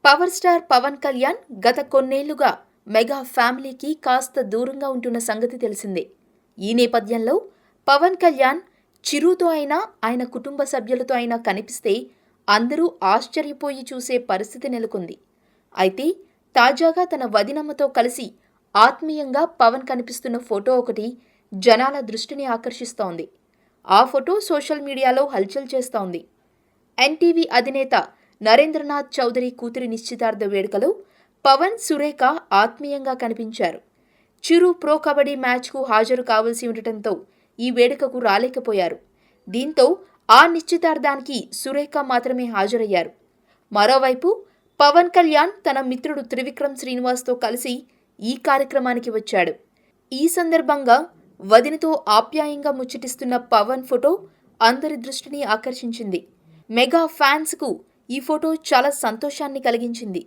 Power star Pawan Kalyan గత కొన్నేళ్లుగా mega ఫ్యామిలీకి కాస్త దూరంగా ఉంటున్న సంగతి తెలిసిందే. ఈ నేపథ్యంలో పవన్ కళ్యాణ్ చిరుతో అయినా ఆయన కుటుంబ సభ్యులతో అయినా కనిపిస్తే అందరూ ఆశ్చర్యపోయి చూసే పరిస్థితి నెలకొంది. అయితే తాజాగా తన వదినమ్మతో కలిసి ఆత్మీయంగా పవన్ కనిపిస్తున్న ఫోటో ఒకటి జనాల దృష్టిని ఆకర్షిస్తోంది. ఆ ఫోటో సోషల్ మీడియాలో హల్చల్ చేస్తోంది. ఎన్టీవీ అధినేత నరేంద్రనాథ్ చౌదరి కూతురి నిశ్చితార్థ వేడుకలో పవన్, సురేఖ ఆత్మీయంగా కనిపించారు. చిరు ప్రో కబడ్డీ మ్యాచ్కు హాజరు కావాల్సి ఉండటంతో ఈ వేడుకకు రాలేకపోయారు. దీంతో ఆ నిశ్చితార్థానికి సురేఖ మాత్రమే హాజరయ్యారు. మరోవైపు పవన్ కళ్యాణ్ తన మిత్రుడు త్రివిక్రమ్ శ్రీనివాస్తో కలిసి ఈ కార్యక్రమానికి వచ్చాడు. ఈ సందర్భంగా వదినతో ఆప్యాయంగా ముచ్చటిస్తున్న పవన్ ఫోటో అందరి దృష్టిని ఆకర్షించింది. మెగా ఫ్యాన్స్కు ఈ ఫోటో చాలా సంతోషాన్ని కలిగించింది.